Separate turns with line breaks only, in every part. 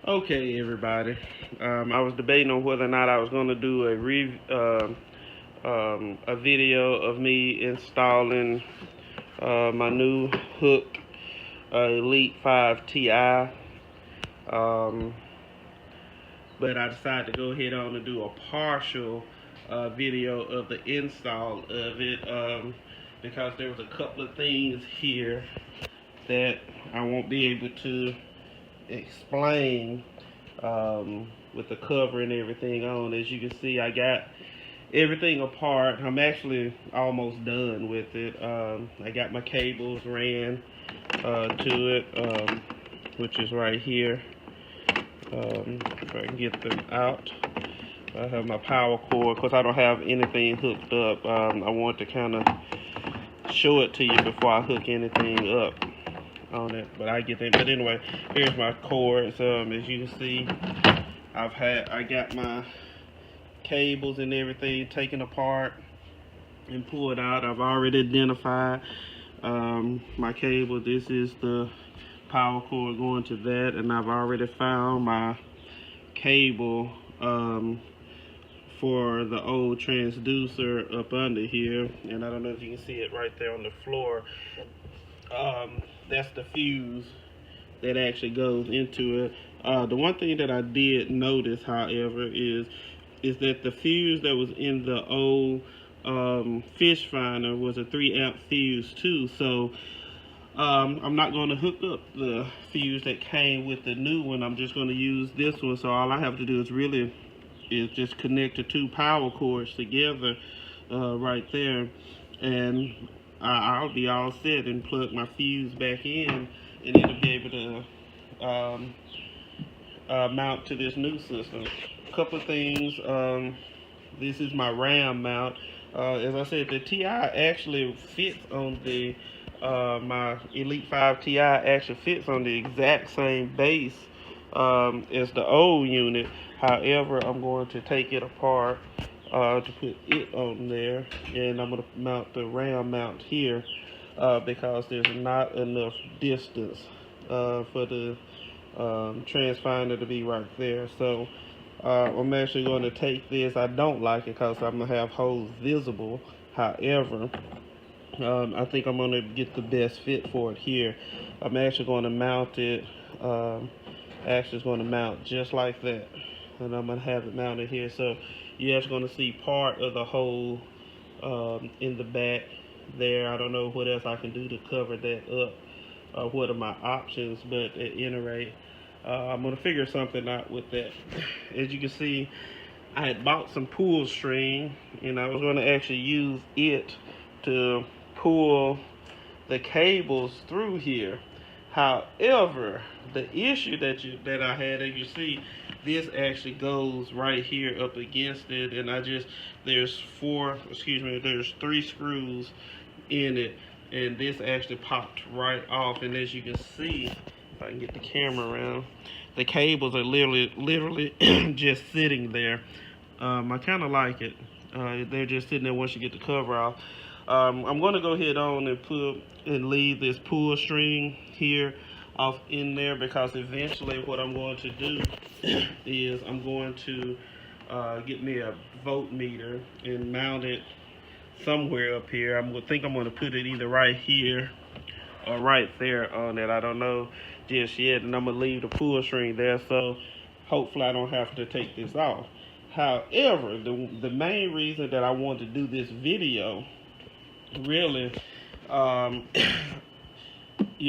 Okay, everybody. I was debating on whether or not I was going to do a video of me installing my new hook Elite 5 Ti. Um, but I decided to go ahead on and do a partial video of the install of it because there was a couple of things here that I won't be able to explain with the cover and everything on. As you can see, I got everything apart. I'm actually almost done with it. I got my cables ran to it, which is right here. If I can get them out. I have my power cord. Of course, I don't have anything hooked up. I want to kind of show it to you before I hook anything up on it, but I get that. But anyway, here's my cords. As you can see, I got my cables and everything taken apart and pulled out. I've already identified my cable. This is the power cord going to that, and I've already found my cable for the old transducer up under here, and I don't know if you can see it right there on the floor. That's the fuse that actually goes into it. The one thing that I did notice, however, is that the fuse that was in the old fish finder was a 3-amp fuse too. So I'm not going to hook up the fuse that came with the new one. I'm just going to use this one. So all I have to do is just connect the two power cords together right there, and I'll be all set and plug my fuse back in, and it'll be able to mount to this new system. A couple of things. This is my RAM mount. As I said, the Ti actually fits on the my Elite 5 Ti actually fits on the exact same base as the old unit. However, I'm going to take it apart to put it on there, and I'm going to mount the RAM mount here because there's not enough distance for the transponder to be right there. So I'm actually going to take this. I don't like it because I'm going to have holes visible. However, I think I'm going to get the best fit for it here. I'm actually going to mount it. Actually, it's going to mount just like that, and I'm going to have it mounted here. So you're actually going to see part of the hole in the back there. I don't know what else I can do to cover that up. What are my options? But at any rate, I'm going to figure something out with that. As you can see, I had bought some pull string, and I was going to actually use it to pull the cables through here. However, the issue that I had, as you see, this actually goes right here up against it, and there's three screws in it, and this actually popped right off. And as you can see, if I can get the camera around, the cables are literally just sitting there. I kind of like it. They're just sitting there once you get the cover off. I'm going to go ahead on and leave this pull string here off in there, because eventually what I'm going to do is I'm going to get me a voltmeter and mount it somewhere up here. I'm going to put it either right here or right there on it. I don't know just yet, and I'm going to leave the pull string there, so hopefully I don't have to take this off. However, the main reason that I want to do this video, really,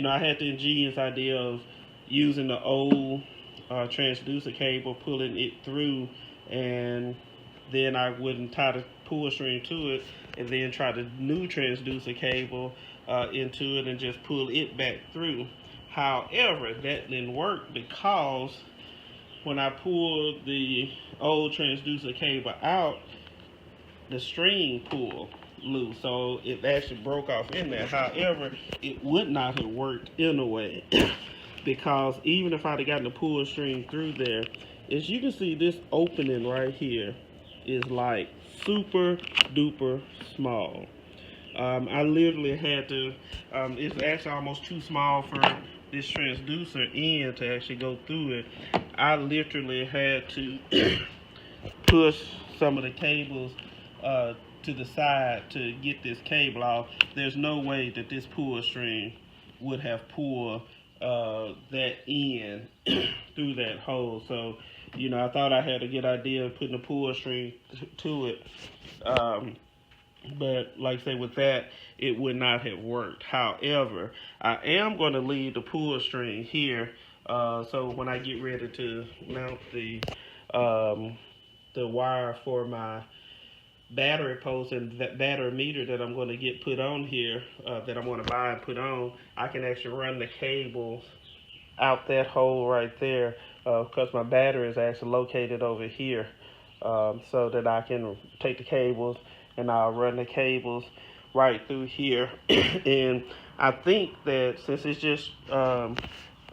I had the ingenious idea of using the old transducer cable, pulling it through, and then I wouldn't tie the pull string to it, and then try the new transducer cable into it and just pull it back through. However, that didn't work because when I pulled the old transducer cable out, the string pulled loose, so it actually broke off in there. However, it would not have worked anyway because even if I'd have gotten the pull string through there, as you can see, this opening right here is like super duper small. I literally had to, it's actually almost too small for this transducer end to actually go through it. I literally had to push some of the cables to the side to get this cable off. There's no way that this pull string would have pulled that end through that hole. So, I thought I had a good idea of putting a pull string to it. Um, but like I say, with that, it would not have worked. However, I am going to leave the pull string here. So when I get ready to mount um, the wire for my battery post and that battery meter that I'm going to get put on here, that I'm going to buy and put on, I can actually run the cables out that hole right there, because my battery is actually located over here, so that I can take the cables and I'll run the cables right through here. And I think that since it's just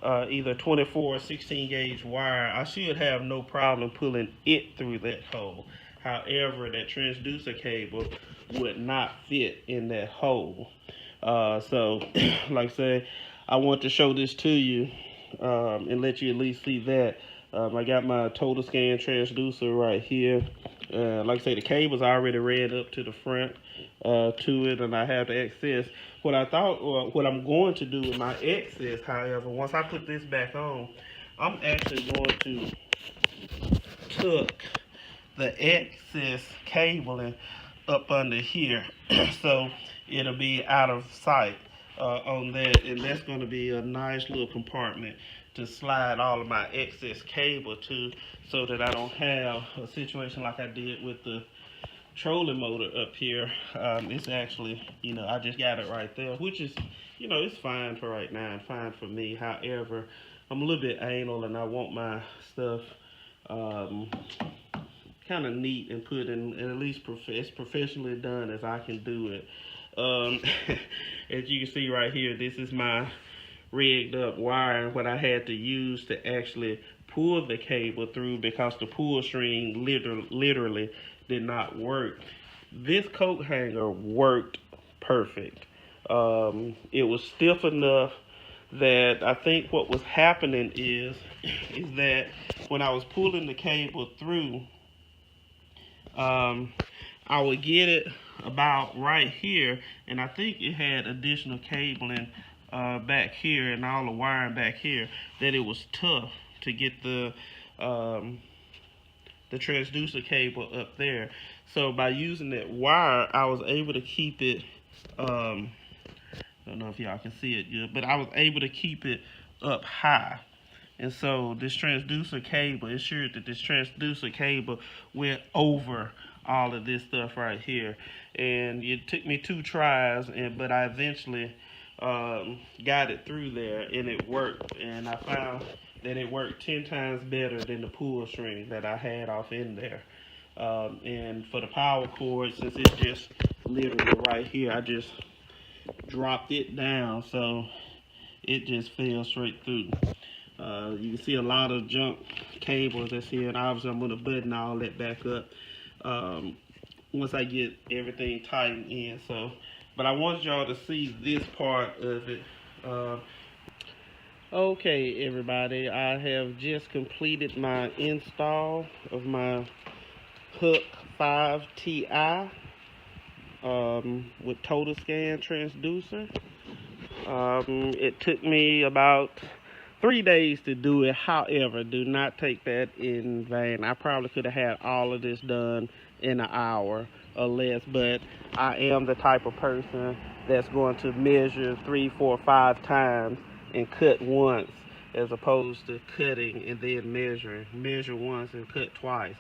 either 24 or 16 gauge wire, I should have no problem pulling it through that hole. However, that transducer cable would not fit in that hole. So, like I say, I want to show this to you and let you at least see that. I got my total scan transducer right here. Like I say, the cable's already ran up to the front to it, and I have the excess. What I thought, or what I'm going to do with my excess, however, once I put this back on, I'm actually going to tuck the excess cabling up under here, so it'll be out of sight on that, and that's going to be a nice little compartment to slide all of my excess cable to, so that I don't have a situation like I did with the trolling motor up here. It's actually, I just got it right there, which is, it's fine for right now and fine for me. However, I'm a little bit anal and I want my stuff kind of neat and put in, and at least as professionally done as I can do it. As you can see right here, this is my rigged up wire, and what I had to use to actually pull the cable through, because the pull string literally did not work. This coat hanger worked perfect. It was stiff enough that I think what was happening is that when I was pulling the cable through, I would get it about right here, and I think it had additional cabling back here and all the wiring back here, that it was tough to get the transducer cable up there. So by using that wire, I was able to keep it, I don't know if y'all can see it good, but I was able to keep it up high. And so this transducer cable, ensured that this transducer cable went over all of this stuff right here. And it took me 2 tries, but I eventually got it through there, and it worked. And I found that it worked 10 times better than the pull string that I had off in there. And for the power cord, since it's just literally right here, I just dropped it down, so it just fell straight through. You can see a lot of junk cables that's here, and obviously I'm going to button all that back up once I get everything tightened in. So, but I want y'all to see this part of it. Okay, everybody, I have just completed my install of my Hook 5 Ti with total scan transducer. It took me about 3 days to do it. However, do not take that in vain. I probably could have had all of this done in an hour or less, but I am the type of person that's going to measure 3, 4, 5 times and cut once, as opposed to cutting and then measuring. Measure once and cut twice.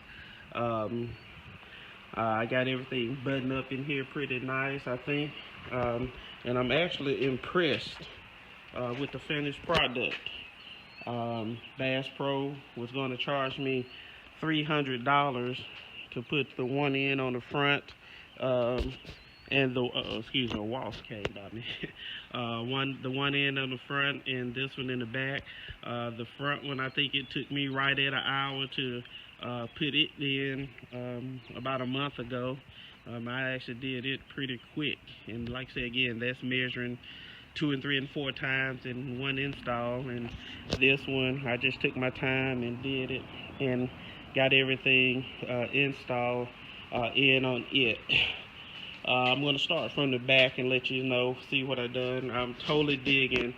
I got everything buttoned up in here pretty nice, I think, and I'm actually impressed with the finished product. Bass Pro was going to charge me $300 to put the one end on the front, and the Walsh came by me. The one end on the front and this one in the back. The front one, I think it took me right at an hour to put it in about a month ago. I actually did it pretty quick, and like I said again, that's measuring 2 and 3 and 4 times in one install, and this one I just took my time and did it and got everything installed in on it. I'm going to start from the back and let you know, see what I've done. I'm totally digging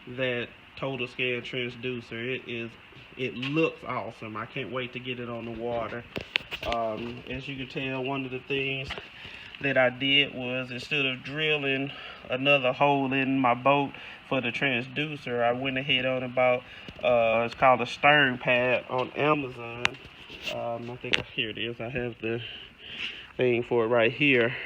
that total scan transducer. It looks awesome. I can't wait to get it on the water. As you can tell, one of the things that I did was, instead of drilling another hole in my boat for the transducer, I went ahead on about it's called a stern pad on Amazon. I think here it is. I have the thing for it right here.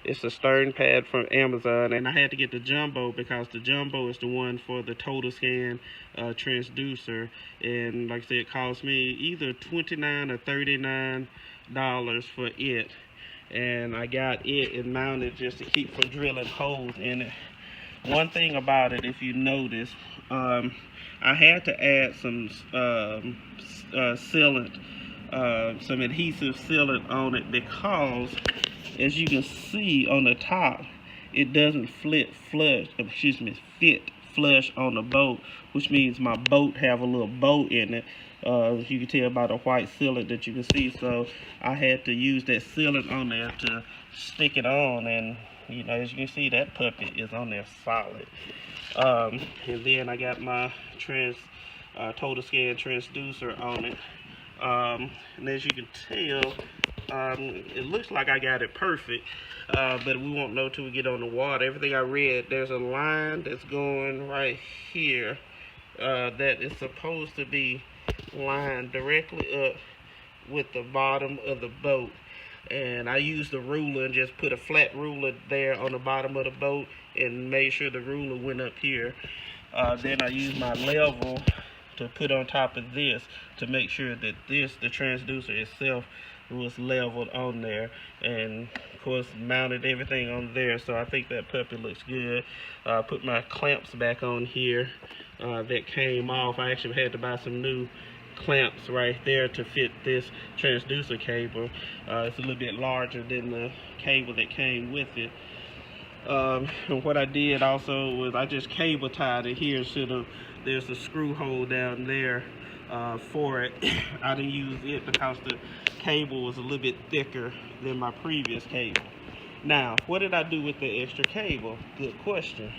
It's a stern pad from Amazon, and I had to get the jumbo because the jumbo is the one for the total scan transducer, and like I said, it cost me either $29 or $39 for it, and I got it and mounted just to keep from drilling holes in it. One thing about it, if you notice, I had to add some sealant, some adhesive sealant on it, because as you can see on the top, it doesn't fit flush on the boat, which means my boat have a little bow in it. As you can tell by the white sealant that you can see, so I had to use that sealant on there to stick it on, and you know, as you can see, that puppy is on there solid. And then I got my total scan transducer on it. And as you can tell, it looks like I got it perfect, but we won't know till we get on the water. Everything I read, there's a line that's going right here that is supposed to be lined directly up with the bottom of the boat, and I used the ruler and just put a flat ruler there on the bottom of the boat and made sure the ruler went up here. Then I used my level to put on top of this to make sure that the transducer itself was leveled on there, and of course mounted everything on there. So I think that puppy looks good. Put my clamps back on here that came off. I actually had to buy some new clamps right there to fit this transducer cable. It's a little bit larger than the cable that came with it. And what I did also was I just cable tied it here, so there's a screw hole down there for it. I didn't use it because the cable was a little bit thicker than my previous cable. Now, what did I do with the extra cable? Good question.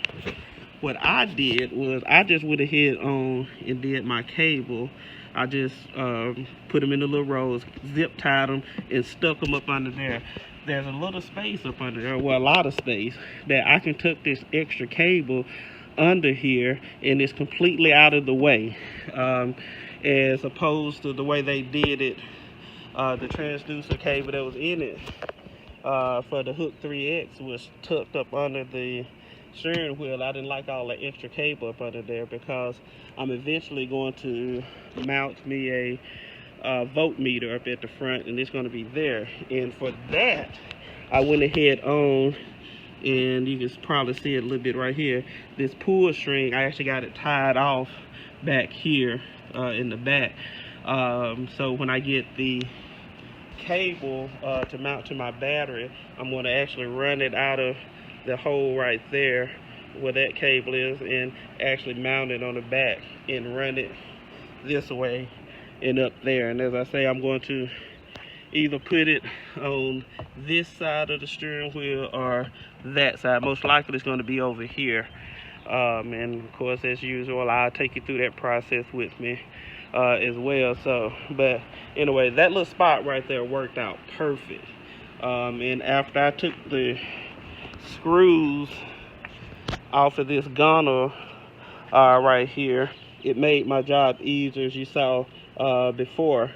What I did was I just went ahead on and did my cable. I just put them in the little rolls, zip tied them, and stuck them up under there. There's a little space up under there, well, a lot of space, that I can tuck this extra cable under here, and it's completely out of the way, as opposed to the way they did it. The transducer cable that was in it for the Hook 3X was tucked up under the steering wheel. I didn't like all the extra cable up under there, because I'm eventually going to mount me a voltmeter up at the front, and it's going to be there. And for that, I went ahead on, and you can probably see it a little bit right here, this pull string. I actually got it tied off back here in the back, so when I get the cable to mount to my battery, I'm going to actually run it out of the hole right there where that cable is, and actually mount it on the back and run it this way and up there. And as I say, I'm going to either put it on this side of the steering wheel or that side. Most likely it's going to be over here, and of course, as usual, I'll take you through that process with me as well. So, but anyway, that little spot right there worked out perfect. And after I took the screws off of this gunner right here, it made my job easier, as you saw before.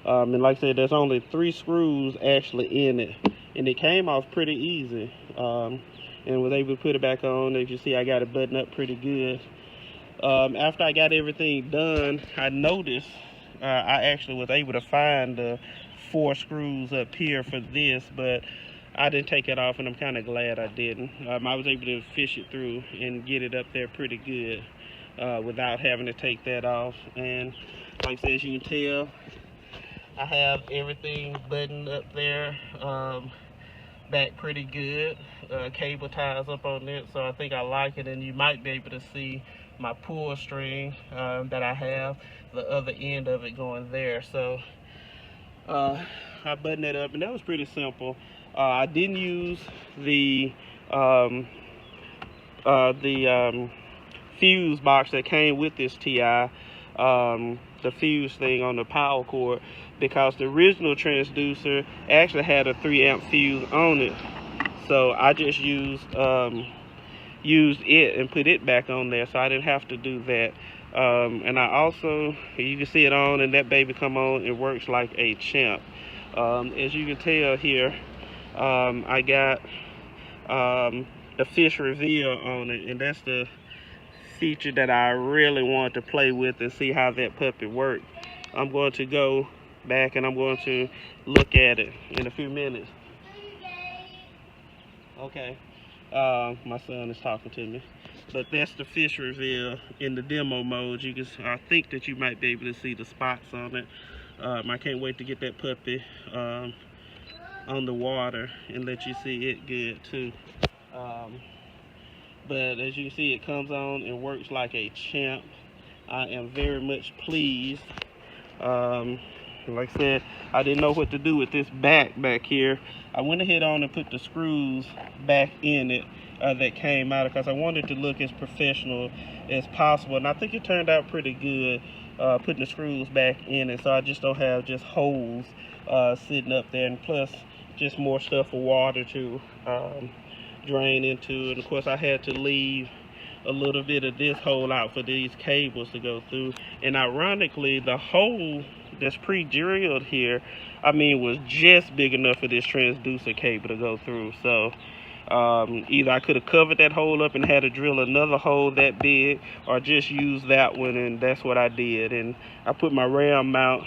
And like I said, there's only 3 screws actually in it, and it came off pretty easy, and was able to put it back on. As you see, I got it buttoned up pretty good. After I got everything done, I noticed I actually was able to find the 4 screws up here for this, but I didn't take it off, and I'm kind of glad I didn't. I was able to fish it through and get it up there pretty good without having to take that off. And like I said, as you can tell, I have everything buttoned up there. back pretty good. Cable ties up on it, so I think I like it. And you might be able to see my pull string that I have, the other end of it going there. So I buttoned it up, and that was pretty simple. I didn't use the um, fuse box that came with this TI, the fuse thing on the power cord, because the original transducer actually had a 3 amp fuse on it. So I just used it and put it back on there, so I didn't have to do that. And I also, you can see it on, and that baby come on, it works like a champ. As you can tell here, I got the fish reveal on it, and that's the feature that I really want to play with and see how that puppy works. I'm going to go back and I'm going to look at it in a few minutes. Okay, my son is talking to me, but that's the fish reveal in the demo mode. You can, I think that you might be able to see the spots on it. I can't wait to get that puppy on the water and let you see it good too. But as you can see, it comes on and works like a champ. I am very much pleased. Like I said, I didn't know what to do with this back here. I went ahead on and put the screws back in it that came out, because I wanted to look as professional as possible, and I think it turned out pretty good putting the screws back in it, so I just don't have just holes sitting up there, and plus just more stuff for water to drain into. And of course I had to leave a little bit of this hole out for these cables to go through, and ironically the hole that's pre-drilled here, I mean, was just big enough for this transducer cable to go through. So either I could have covered that hole up and had to drill another hole that big, or just use that one, and that's what I did. And I put my ram mount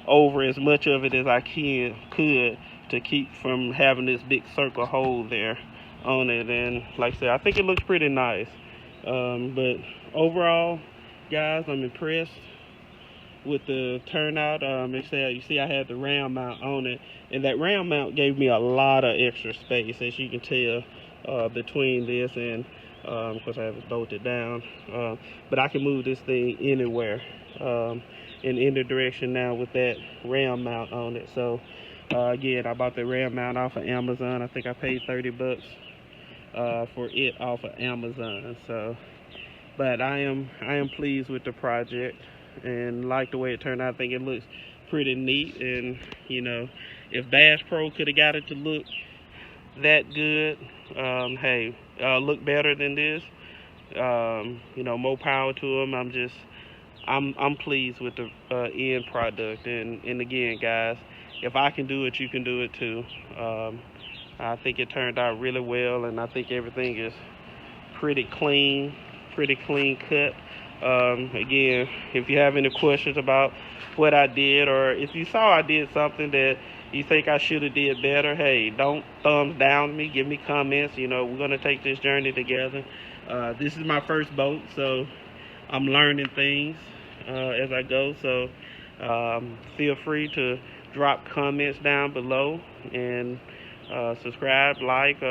over as much of it as I could to keep from having this big circle hole there on it. And like I said, I think it looks pretty nice. But overall, guys, I'm impressed with the turnout. You see I had the ram mount on it, and that ram mount gave me a lot of extra space, as you can tell, between this and of course I have it bolted down, but I can move this thing anywhere in any direction now with that ram mount on it. So again, I bought the ram mount off of Amazon. I think I paid 30 bucks for it off of Amazon. So but I am pleased with the project and like the way it turned out. I think it looks pretty neat, and you know, if Bass Pro could have got it to look that good, hey, look better than this, you know, more power to them. I'm pleased with the end product, and again, guys, if I can do it, you can do it too. I think it turned out really well, and I think everything is pretty clean cut. Again, if you have any questions about what I did, or if you saw I did something that you think I should have did better, hey, don't thumbs down me, give me comments. You know, we're gonna take this journey together. This is my first boat, so I'm learning things as I go. So feel free to drop comments down below, and subscribe, like,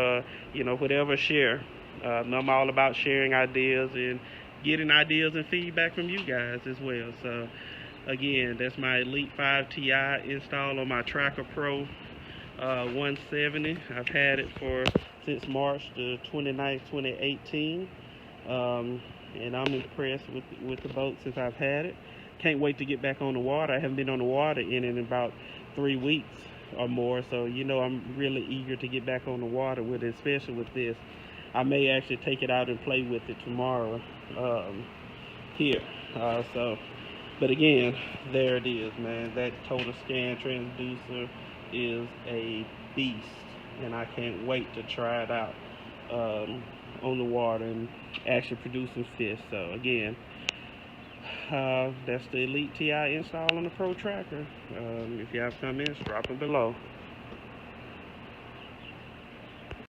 you know, whatever, share. I'm all about sharing ideas and getting ideas and feedback from you guys as well. So again, that's my Elite 5 Ti install on my Tracker Pro 170. I've had it since March the 29th, 2018, and I'm impressed with the boat since I've had it. Can't wait to get back on the water. I haven't been on the water in about 3 weeks or more, so you know, I'm really eager to get back on the water with it, especially with this. I may actually take it out and play with it tomorrow here. But again, there it is, man. That total scan transducer is a beast, and I can't wait to try it out on the water and actually producing fish. So again, that's the Elite TI install on the Pro Tracker. If you have comments, drop them below.